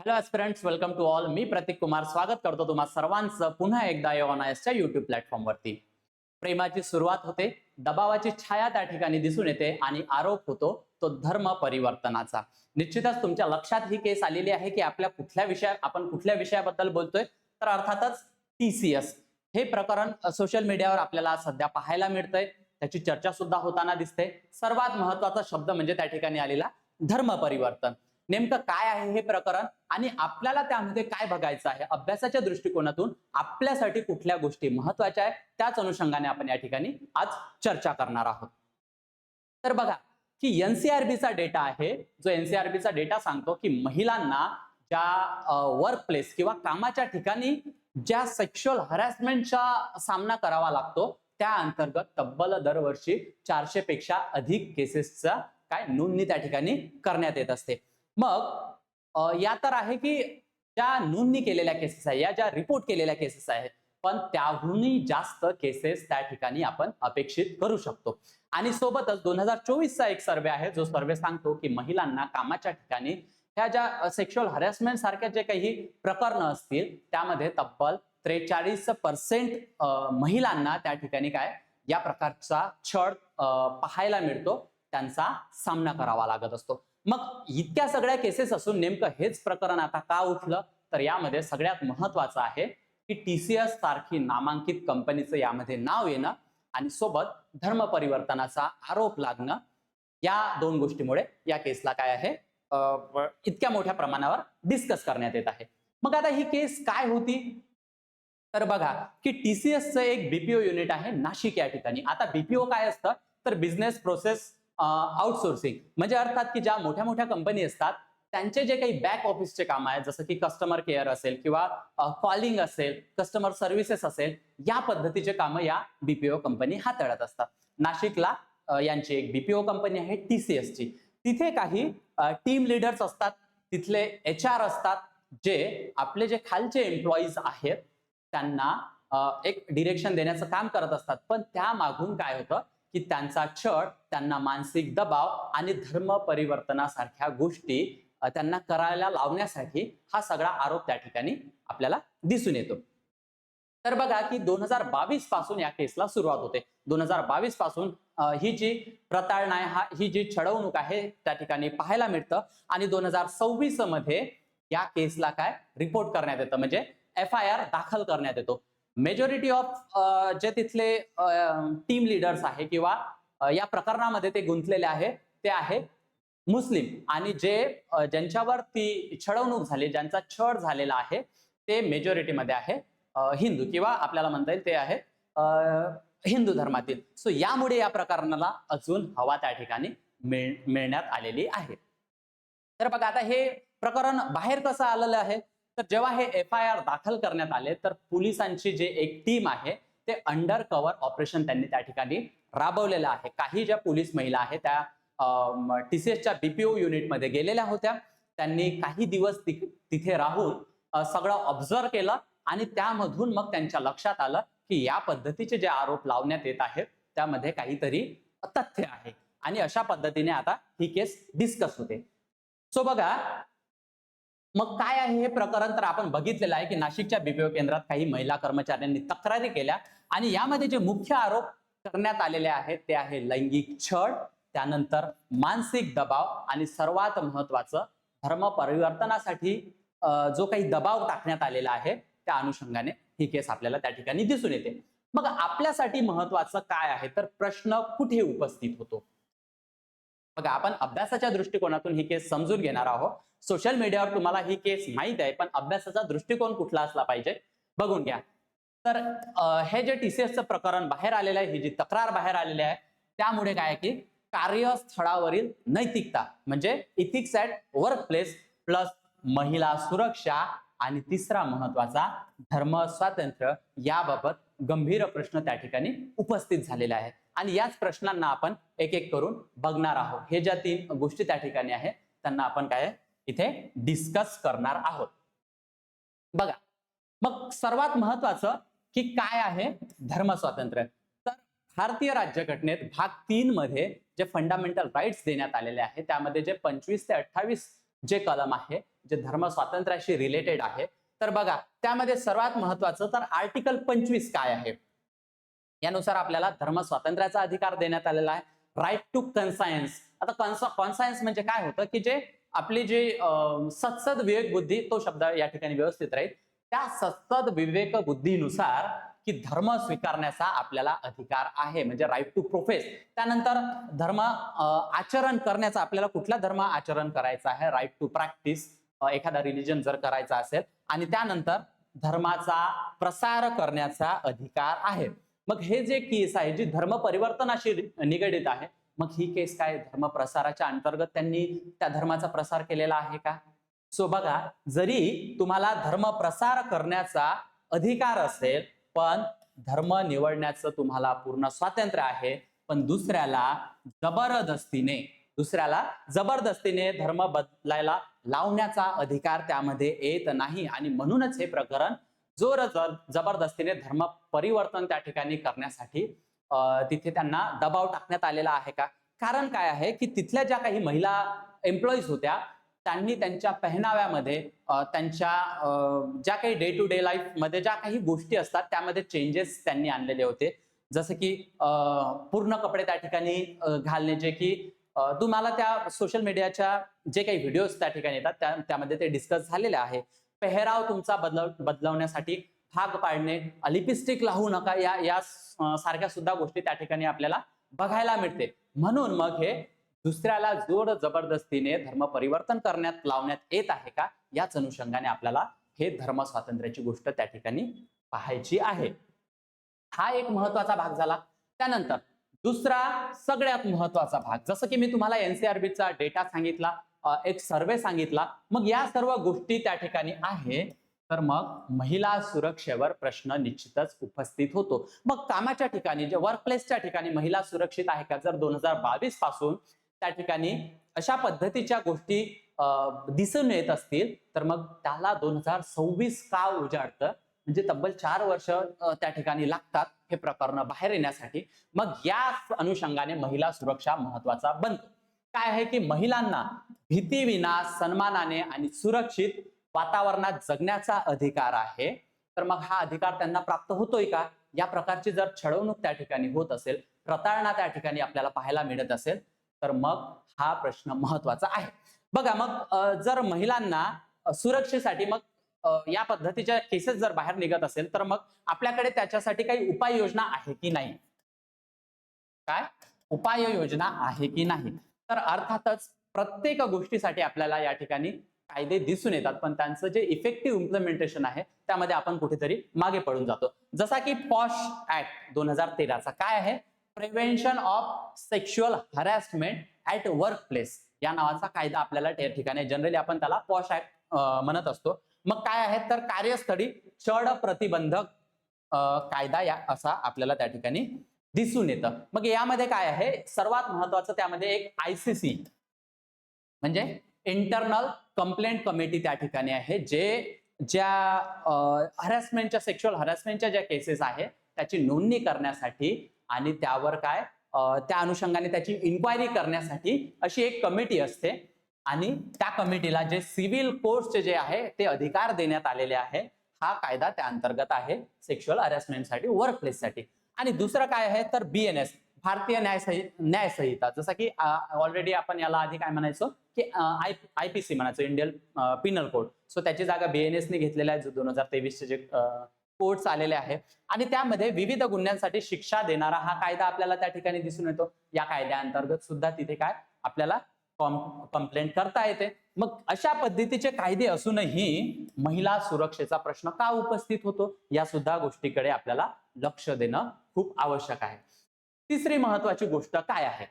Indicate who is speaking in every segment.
Speaker 1: Hello aspirants, welcome to all. मी प्रतीक कुमार स्वागत करतो तुम्हा सर्वांचं पुन्हा एकदा योनायसच्या युट्यूब प्लॅटफॉर्मवरती. प्रेमाची सुरुवात होते, दबावाची छाया त्या ठिकाणी दिसून येते आणि आरोप होतो तो धर्म परिवर्तनाचा. निश्चितच तुमच्या लक्षात ही केस आलेली आहे की आपण कुठल्या विषयाबद्दल बोलतोय, तर अर्थातच TCS हे प्रकरण सोशल मीडियावर आपल्याला सध्या पाहायला मिळतंय. त्याची चर्चा सुद्धा होताना दिसते. सर्वात महत्वाचा शब्द म्हणजे त्या ठिकाणी आलेला धर्म परिवर्तन. नेमकं काय आहे हे प्रकरण आणि आपल्याला त्यामध्ये काय बघायचं आहे, अभ्यासाच्या दृष्टिकोनातून आपल्यासाठी कुठल्या गोष्टी महत्वाच्या आहेत, त्याच अनुषंगाने आपण या ठिकाणी आज चर्चा करणार आहोत. तर बघा की NCRBचा डेटा आहे, जो NCRBचा डेटा सांगतो की महिलांना ज्या वर्क प्लेस किंवा कामाच्या ठिकाणी ज्या सेक्शुअल हॅरॅसमेंटचा सामना करावा लागतो, त्या अंतर्गत तब्बल दरवर्षी 400 पेक्षा अधिक केसेसचा नोंदणी त्या ठिकाणी करण्यात येत असते. मग या तर आहे की ज्या नोंदणी केलेल्या केसेस आहे, या ज्या रिपोर्ट केलेल्या केसेस आहेत, पण त्याहूनही जास्त केसेस त्या ठिकाणी आपण अपेक्षित करू शकतो. आणि सोबतच 2024चा एक सर्वे आहे, जो सर्वे सांगतो की महिलांना कामाच्या ठिकाणी ह्या ज्या सेक्शुअल हॅरॅसमेंट सारख्या जे काही प्रकरणं असतील, त्यामध्ये तब्बल 43% महिलांना त्या ठिकाणी या प्रकारचा छळ पाहायला मिळतो, त्यांचा सामना करावा लागत असतो. मग इतक्या सगळ्या केसेस असून नेमकं हेच प्रकरण आता का उठलं, तर यामध्ये सगळ्यात महत्वाचं आहे की TCS सारखी नामांकित कंपनीचं यामध्ये नाव येणं आणि सोबत धर्म परिवर्तनाचा आरोप लागणं, या दोन गोष्टीमुळे या केसला इतक्या मोठ्या प्रमाणावर डिस्कस करण्यात येत आहे. मग आता ही केस काय होती, तर बघा की TCSचं एक BPO युनिट आहे नाशिक या ठिकाणी. आता BPO काय असतं, तर बिझनेस प्रोसेस आउटसोर्सिंग, म्हणजे अर्थात की ज्या मोठ्या मोठ्या कंपनी असतात त्यांचे जे काही बॅक ऑफिसचे काम आहे, जसं की कस्टमर केअर असेल किंवा कॉलिंग असेल, कस्टमर सर्व्हिसेस असेल, या पद्धतीचे कामं या BPO कंपनी हाताळत असतात. नाशिकला यांची एक BPO कंपनी आहे TCSची. तिथे काही टीम लीडर्स असतात, तिथले HR असतात, जे आपले जे खालचे एम्प्लॉईज आहेत त्यांना एक डिरेक्शन देण्याचं काम करत असतात. पण त्या मागून काय होतं की त्यांचा छळ, त्यांना मानसिक दबाव आणि धर्म परिवर्तनासारख्या गोष्टी त्यांना करायला लावण्यासाठी हा सगळा आरोप त्या ठिकाणी आपल्याला दिसून येतो. तर बघा की 2022 पासून या केसला सुरुवात होते. 2022 पासून ही जी प्रताड़ना आहे, ही जी छळवणूक आहे त्या ठिकाणी पाहायला मिळतं आणि 2026 मध्ये या केसला रिपोर्ट करण्यात येतं, म्हणजे FIR दाखल करण्यात येतो. मेजॉरिटी ऑफ जे तिथले टीम लीडर्स आहे किंवा या प्रकरणामध्ये ते गुंतलेले आहे, ते आहे मुस्लिम, आणि ज्यांच्यावर ती छळवणूक झाली, ज्यांचा छळ झालेला आहे, ते मेजॉरिटीमध्ये आहे हिंदू, किंवा आपल्याला म्हणता येईल ते आहे हिंदू धर्मातील. सो यामुळे या प्रकरणाला अजून हवा त्या ठिकाणी मिळण्यात आलेली आहे. तर बघा आता हे प्रकरण बाहेर कसं आलेलं आहे, तर जेव्हा हे FIR दाखल करण्यात आले, तर पोलिसांची जे एक टीम आहे ते अंडर कव्हर ऑपरेशन त्यांनी त्या ठिकाणी राबवलेलं आहे. काही ज्या पोलीस महिला आहेत त्या TCSच्या BPO युनिटमध्ये गेलेल्या होत्या. त्यांनी काही दिवस तिथे राहून सगळं ऑब्झर्व केलं आणि त्यामधून मग त्यांच्या लक्षात आलं की या पद्धतीचे जे आरोप लावण्यात येत आहेत त्यामध्ये काहीतरी तथ्य आहे, आणि अशा पद्धतीने आता ही केस डिस्कस होते. सो बघा मग काय आहे हे प्रकरण, तर आपण बघितलेलं आहे की नाशिकच्या BPO केंद्रात काही महिला कर्मचाऱ्यांनी तक्रारी केल्या आणि यामध्ये जे मुख्य आरोप करण्यात आलेले आहेत ते आहे लैंगिक छळ, त्यानंतर मानसिक दबाव आणि सर्वात महत्वाचं धर्म परिवर्तनासाठी जो काही दबाव टाकण्यात आलेला आहे, त्या अनुषंगाने ही केस आपल्याला त्या ठिकाणी दिसून येते. मग आपल्यासाठी महत्वाचं काय आहे, तर प्रश्न कुठे उपस्थित होतो. बघा आपण अभ्यासाच्या दृष्टिकोनातून ही केस समजून घेणार आहोत. सोशल मीडियावर तुम्हाला ही केस माहित आहे, पण अभ्यासाचा दृष्टिकोन कुठला असला पाहिजे बघून घ्या. तर हे जे TCSचं प्रकरण बाहेर आलेलं आहे, ही जी तक्रार बाहेर आलेली आहे, त्यामुळे काय आहे की कार्यस्थळावरील नैतिकता म्हणजे ethics at work place plus महिला सुरक्षा आणि तिसरा महत्वाचा धर्म स्वातंत्र्य याबाबत गंभीर प्रश्न त्या ठिकाणी उपस्थित झालेले आहेत. आणि याच प्रश्नांना आपण एक एक करून बघणार आहोत. हे ज्या 3 गोष्टी त्या ठिकाणी आहेत त्यांना आपण इथे डिस्कस करणार आहोत. बघा मग सर्वात महत्वाचं की काय आहे धर्म स्वातंत्र्य. तर भारतीय राज्यघटनेत भाग 3 मध्ये जे फंडामेंटल राईट्स देण्यात आलेले आहेत, त्यामध्ये जे 25 ते 28 जे कलम आहे जे धर्म स्वातंत्र्याशी रिलेटेड आहे. तर बघा त्यामध्ये सर्वात महत्वाचं तर आर्टिकल 25 काय आहे, यानुसार आपल्याला धर्म स्वातंत्र्याचा अधिकार देण्यात आलेला आहे. Right to conscience. आता कॉन्सायन्स म्हणजे काय होतं की जे आपली जे सत्सद विवेक बुद्धी, तो शब्द या ठिकाणी व्यवस्थित राहील, त्या सत्सद विवेक बुद्धीनुसार की धर्म स्वीकारण्याचा आपल्याला अधिकार आहे, म्हणजे राईट टू प्रोफेस. त्यानंतर धर्म आचरण करण्याचा, आपल्याला कुठला धर्म आचरण करायचा आहे, राईट टू प्रॅक्टिस, एखादा रिलिजन जर करायचा असेल. आणि त्यानंतर धर्माचा प्रसार करण्याचा अधिकार आहे. मग हे जे केस आहे जी धर्म परिवर्तनाशी निगडित आहे, मग ही केस काय धर्म प्रसाराच्या अंतर्गत त्यांनी त्या धर्माचा प्रसार केलेला आहे का? सो बघा, जरी तुम्हाला धर्म प्रसार करण्याचा अधिकार असेल पण धर्म निवडण्याचं तुम्हाला पूर्ण स्वातंत्र्य आहे, पण दुसऱ्याला जबरदस्तीने धर्म बदलायला लावण्याचा अधिकार त्यामध्ये येत नाही. आणि म्हणूनच हे प्रकरण जबरदस्तीने धर्म परिवर्तन त्या ठिकाणी करण्यासाठी तिथे त्यांना दबाव टाकण्यात आलेला आहे का? कारण काय आहे की तिथल्या ज्या काही महिला एम्प्लॉईज होत्या त्यांनी त्यांच्या पहनाव्यामध्ये, त्यांच्या ज्या काही डे टू डे लाईफ मध्ये ज्या काही गोष्टी असतात त्यामध्ये चेंजेस त्यांनी आणलेले होते. जसं की पूर्ण कपडे त्या ठिकाणी घालणे, जे की तुम्हाला त्या सोशल मीडियाच्या जे काही व्हिडिओज त्या ठिकाणी येतात त्यामध्ये ते डिस्कस झालेले आहे. पेहराव तुमचा बदलवण्यासाठी भाग पाडणे, लिपस्टिक लावू नका, या सारख्या सुद्धा गोष्टी त्या ठिकाणी आपल्याला बघायला मिळते. म्हणून मग हे दुसऱ्याला जोर जबरदस्तीने धर्म परिवर्तन करण्यात लावण्यात येत आहे का, याच अनुषंगाने आपल्याला हे धर्म स्वातंत्र्याची गोष्ट त्या ठिकाणी पाहायची आहे. हा एक महत्वाचा भाग झाला. त्यानंतर दुसरा सगळ्यात महत्वाचा भाग, जसं की मी तुम्हाला एनसीआरबीचा डेटा सांगितला, एक सर्वे सांगितला, मग या सर्व गोष्टी त्या ठिकाणी आहे. तर मग महिला सुरक्षेवर प्रश्न निश्चितच उपस्थित होतो. मग कामाच्या ठिकाणी, जे वर्कप्लेसच्या ठिकाणी महिला सुरक्षित आहे का? जर 2022 पासून त्या ठिकाणी अशा पद्धतीच्या गोष्टी दिसून येत असतील तर मग त्याला 2026 का उजाडतं, म्हणजे तब्बल 4 वर्ष त्या ठिकाणी लागतात हे प्रकरण बाहेर येण्यासाठी. मग या अनुषंगाने महिला सुरक्षा महत्वाचा बनतो. काय आहे की महिलांना भीतीविना, सन्मानाने आणि सुरक्षित वातावरणात जगण्याचा अधिकार आहे. तर मग हा अधिकार त्यांना प्राप्त होतोय का? या प्रकारची जर छळवणूक त्या ठिकाणी होत असेल, प्रताडणा त्या ठिकाणी आपल्याला पाहायला मिळत असेल, तर मग हा प्रश्न महत्वाचा आहे. बघा, मग जर महिलांना सुरक्षेसाठी मग या पद्धतीच्या केसेस जर बाहेर निघत असेल तर मग आपल्याकडे त्याच्यासाठी काही उपाययोजना आहे की नाही? काय उपाययोजना आहे की नाही? तर अर्थातच प्रत्येक गोष्टीसाठी आपल्याला या ठिकाणी कायदे दिसून येतात, पण त्यांचं जे इफेक्टिव्ह इम्प्लिमेंटेशन आहे त्यामध्ये आपण कुठेतरी मागे पडून जातो. जसा की पॉश ऍक्ट 2013चा काय आहे, prevention of sexual harassment at work place, या नावाचा कायदा आपल्याला त्या ठिकाणी, जनरली आपण त्याला पॉश ऍक्ट म्हणत असतो. मग काय आहे तर कार्यस्थळी छळ प्रतिबंधक कायदा या असा आपल्याला त्या ठिकाणी दिसून येतं. मग यामध्ये काय आहे, सर्वात महत्वाचं त्यामध्ये एक आयसीसी म्हणजे इंटरनल कंप्लेंट कमिटी त्या ठिकाणी आहे, ज्या हॅरॅसमेंटच्या, सेक्शुअल हॅरॅसमेंटच्या ज्या केसेस आहे त्याची नोंदणी करण्यासाठी आणि त्यावर काय त्या अनुषंगाने त्याची इन्क्वायरी करण्यासाठी अशी एक कमिटी असते. आणि त्या कमिटीला जे सिव्हिल कोर्टचे जे आहे ते अधिकार देण्यात आलेले आहे. हा कायदा त्या अंतर्गत आहे सेक्शुअल हॅरॅसमेंटसाठी, वर्क प्लेससाठी. आणि दुसरं काय आहे तर बीएनएस, भारतीय न्याय संहिता, जसं की ऑलरेडी आपण याला आधी काय म्हणायचो की आयपीसी म्हणायचो, इंडियन पिनल कोड. सो त्याची जागा बीएनएस ने घेतलेला आहे, जो 2023 चे जे कोड्स आलेले आहे. आणि त्यामध्ये विविध गुन्ह्यांसाठी शिक्षा देणारा हा कायदा आपल्याला त्या ठिकाणी दिसून येतो. या कायद्याअंतर्गत सुद्धा तिथे काय आपल्याला कंप्लेंट करता येते. मग अशा पद्धतीचे कायदे असूनही महिला सुरक्षेचा प्रश्न का उपस्थित होतो, या सुद्धा गोष्टीकडे आपल्याला लक्ष देणं खूप आवश्यक आहे. तिसरी महत्वाची गोष्ट काय आहे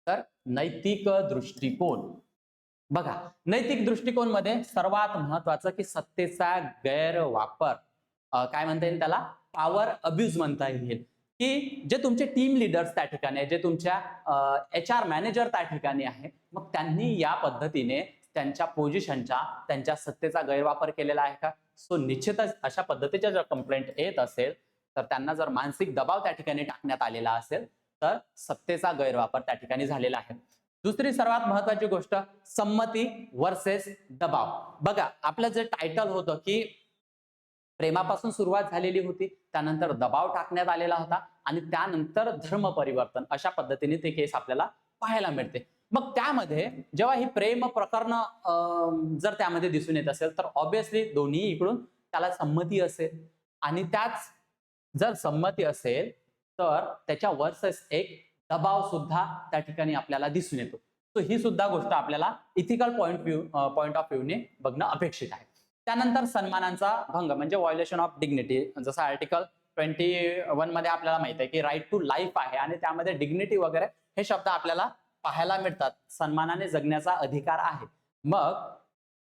Speaker 1: तर नैतिक दृष्टिकोन. बघा, नैतिक दृष्टिकोन मध्ये सर्वात महत्वाचं की सत्तेचा गैरवापर, काय म्हणता येईल त्याला, पॉवर अब्यूज म्हणता येईल. की जे तुमचे टीम लीडर्स त्या ठिकाणी आहे, जे तुमच्या HR मॅनेजर त्या ठिकाणी आहे, मग त्यांनी या पद्धतीने त्यांच्या पोझिशनचा, त्यांच्या सत्तेचा गैरवापर केलेला आहे का? सो निश्चितच अशा पद्धतीच्या जर कंप्लेंट येत असेल तर त्यांना जर मानसिक दबाव त्या ठिकाणी टाकण्यात आलेला असेल तर सत्तेचा गैरवापर त्या ठिकाणी झालेला आहे. दुसरी सर्वात महत्वाची गोष्ट, संमती वर्सेस दबाव. बघा, आपलं जे टायटल होतं की प्रेमापासून सुरुवात झालेली होती, त्यानंतर दबाव टाकण्यात आलेला होता आणि त्यानंतर धर्म परिवर्तन, अशा पद्धतीने ते केस आपल्याला पाहायला मिळते. मग त्यामध्ये जेव्हा ही प्रेम प्रकरण जर त्यामध्ये दिसून येत असेल तर ऑब्विसली दोन्ही इकडून त्याला संमती असेल, आणि त्याच जर संमती असेल तर त्याच्या वर्सेस एक दबाव सुद्धा त्या ठिकाणी आपल्याला दिसून येतो. सो ही सुद्धा गोष्ट आपल्याला इथिकल पॉइंट ऑफ व्ह्यूने बघणं अपेक्षित आहे. त्यानंतर सन्मानाचा भंग म्हणजे व्हायोलेशन ऑफ डिग्निटी, जसं आर्टिकल 21 मध्ये आपल्याला माहित आहे की राईट टू लाईफ आहे आणि त्यामध्ये डिग्निटी वगैरे हे शब्द आपल्याला पाहायला मिळतात. सन्मानाने जगण्याचा अधिकार आहे. मग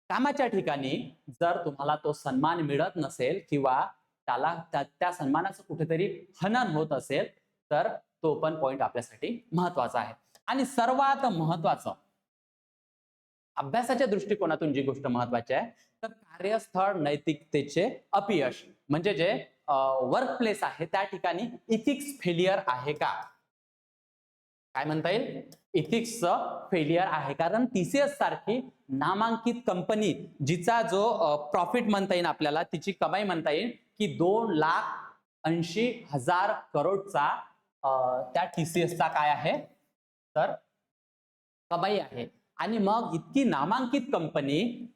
Speaker 1: कामाच्या ठिकाणी जर तुम्हाला तो सन्मान मिळत नसेल किंवा त्याला त्या सन्मानाचं कुठेतरी हनन होत असेल तर तो पण पॉइंट आपल्यासाठी महत्वाचा आहे. आणि सर्वात महत्वाचं, अभ्यासाच्या दृष्टिकोनातून जी गोष्ट महत्वाची आहे तर कार्यस्थळ नैतिकतेचे अपयश, म्हणजे जे वर्क प्लेस आहे त्या ठिकाणी इथिक्स फेलियर आहे का, काय म्हणता येईल, इथिक्सचं फेलियर आहे. कारण TCS सारखी नामांकित कंपनी जिचा जो प्रॉफिट म्हणता येईल आपल्याला, तिची कमाई म्हणता येईल की 2,80,000 करोडचा त्या TCSचा काय आहे तर कमाई आहे. आणि मग इतकी नामांकित कंपनी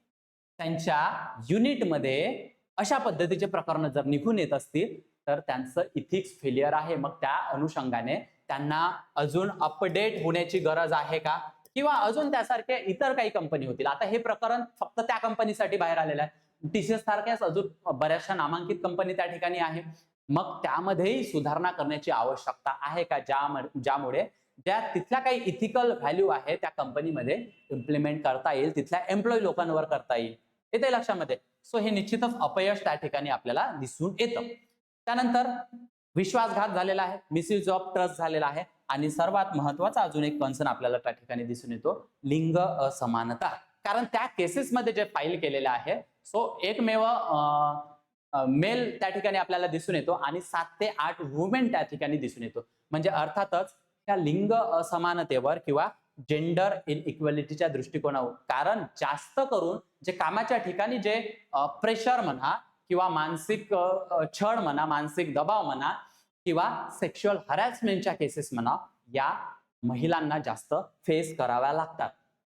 Speaker 1: त्यांच्या युनिटमध्ये अशा पद्धतीचे प्रकरण जर निघून येत असतील तर त्यांचं इथिक्स फेलियर आहे. मग त्या अनुषंगाने त्यांना अजून अपडेट होण्याची गरज आहे का, किंवा अजून त्यासारख्या इतर काही कंपनी होतील. आता हे प्रकरण फक्त त्या कंपनीसाठी बाहेर आलेलं आहे. TCS सारख्याच अजून बऱ्याचशा नामांकित कंपनी त्या ठिकाणी आहे. मग त्यामध्येही सुधारणा करण्याची आवश्यकता आहे का, ज्यामुळे ज्या तिथल्या काही इथिकल व्हॅल्यू आहे त्या कंपनीमध्ये इम्प्लिमेंट करता येईल, तिथल्या एम्प्लॉई लोकांवर करता येईल, येते लक्षामध्ये. सो हे निश्चितच अपयश त्या ठिकाणी आपल्याला दिसून येतं. त्यानंतर विश्वासघात झालेला आहे, मिसयूज ऑफ ट्रस्ट झालेला आहे, आणि सर्वात महत्वाचा अजून एक कन्सर्न आपल्याला त्या ठिकाणी दिसून येतो, लिंग असमानता. कारण त्या केसेसमध्ये जे फाईल केलेले आहे सो एकमेव मेल त्या ठिकाणी आपल्याला दिसून येतो आणि 7 ते 8 वुमेन त्या ठिकाणी दिसून येतो. म्हणजे अर्थातच त्या लिंग असमानतेवर किंवा जेंडर इनइक्वॅलिटीच्या दृष्टिकोनावर, कारण जास्त करून जे कामाच्या ठिकाणी जे प्रेशर म्हणा किंवा मानसिक छळ म्हणा, मानसिक दबाव म्हणा किंवा सेक्शुअल हरॅसमेंटच्या केसेस म्हणा, या महिलांना जास्त फेस कराव्या लागतात.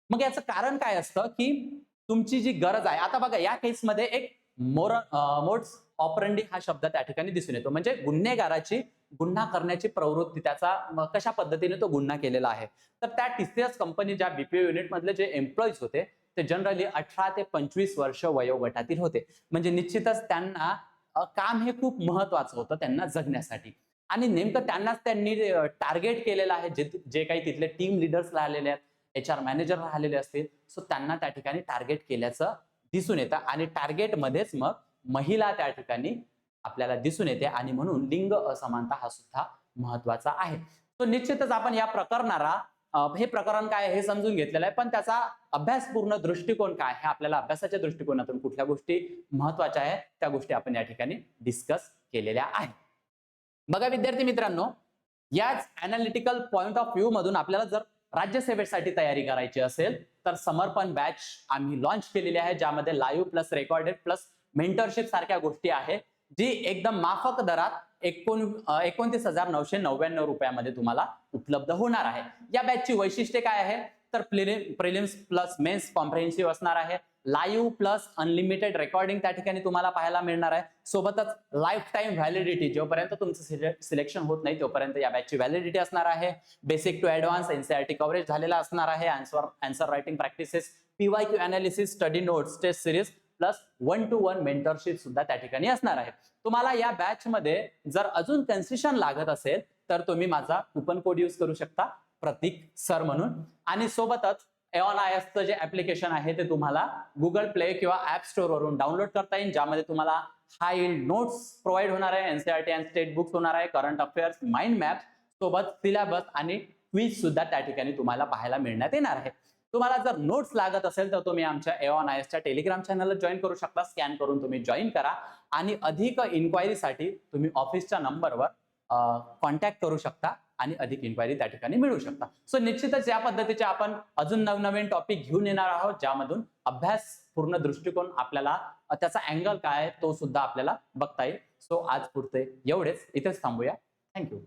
Speaker 1: मग याचं कारण काय असतं की तुमची जी गरज आहे, आता बघा या केसमध्ये एक मोड्स ऑपरंडी हा शब्द त्या ठिकाणी दिसून येतो, म्हणजे गुन्हेगाराची गुन्हा करण्याची प्रवृत्ती, त्याचा कशा पद्धतीने तो गुन्हा केलेला आहे. तर त्या TCS कंपनी ज्या BPO युनिट मधले जे एम्प्लॉईज होते ते जनरली 18 ते 25 वर्ष वयोगटातील होते. म्हणजे निश्चितच त्यांना काम हे खूप महत्वाचं होतं त्यांना जगण्यासाठी, आणि नेमकं त्यांनी टार्गेट केलेलं आहे. जे काही तिथले टीम लिडर्स राहिलेले आहेत, HR मॅनेजर राहिलेले असतील, सो त्यांना त्या ठिकाणी टार्गेट केल्याचं दिसून येतं, आणि टार्गेटमध्येच मग महिला त्या ठिकाणी आपल्याला दिसून येते, आणि म्हणून लिंग असमानता हा सुद्धा महत्वाचा आहे. तो निश्चितच आपण या प्रकरणाला हे प्रकरण काय हे समजून घेतलेलं आहे, पण त्याचा अभ्यासपूर्ण दृष्टिकोन काय हे आपल्याला अभ्यासाच्या दृष्टिकोनातून कुठल्या गोष्टी महत्वाच्या आहेत त्या गोष्टी आपण या ठिकाणी डिस्कस केलेल्या आहेत. बघा विद्यार्थी मित्रांनो, याच अनालिटिकल पॉइंट ऑफ व्ह्यू मधून आपल्याला जर राज्यसेवेसाठी तयारी करायची असेल तर समर्पण बॅच आम्ही लॉन्च केलेली आहे, ज्यामध्ये live plus recorded plus mentorship सारख्या गोष्टी आहेत, जी एकदम माफक दरात 29,999 रुपयामध्ये तुम्हाला उपलब्ध होणार आहे. या बॅचची वैशिष्ट्ये काय आहे तर प्रिलिम्स प्लस मेन्स कॉम्प्रिहेन्सिव्ह असणार आहे, लाईव्ह प्लस अनलिमिटेड रेकॉर्डिंग त्या ठिकाणी तुम्हाला पाहायला मिळणार आहे, सोबतच लाईफ टाइम व्हॅलिडिटी, जोपर्यंत तुमचं सिलेक्शन होत नाही तोपर्यंत या बॅचची व्हॅलिडिटी असणार आहे, basic to advance NCERT coverage झालेला असणार आहे, answer writing practices, PYQ analysis, study notes, test series plus 1-to-1 mentorship सुद्धा त्या ठिकाणी असणार आहे. तुम्हाला या बॅच मध्ये जर अजून कन्सेशन लागत असेल तर तुम्ही माझा कुपन कोड यूज करू शकता, प्रतीक सर म्हणून, आणि सोबतच एऑन ISचं जे ऍप्लिकेशन आहे ते तुम्हाला गुगल प्ले किंवा ऍप स्टोअर वरून डाउनलोड करता येईल, ज्यामध्ये तुम्हाला हाय नोट्स प्रोव्हाइड होणार आहे, NCERT आणि स्टेट बुक्स होणार आहे, करंट अफेअर्स, माइंड मॅप सोबत सिलेबस आणि क्विज सुद्धा त्या ठिकाणी तुम्हाला पाहायला मिळण्यात येणार आहे. तुम्हाला जर नोट्स लागत असेल तर तुम्ही आमच्या एऑन ISच्या टेलिग्राम चॅनलला जॉईन करू शकता, स्कॅन करून तुम्ही जॉईन करा, आणि अधिक इन्क्वायरीसाठी तुम्ही ऑफिसच्या नंबरवर कॉन्टॅक्ट करू शकता. आणि अधिक इन्क्वायरी त्या ठिकाणी मिळू शकतात. सो निश्चितच या पद्धतीचे आपण अजून नवनवीन टॉपिक घेऊन येणार आहोत, ज्यामधून अभ्यास पूर्ण दृष्टिकोन आपल्याला त्याचा अँगल काय आहे तो सुद्धा आपल्याला बघता येईल. सो आज पुरते एवढेच, इथेच थांबूया. थँक्यू.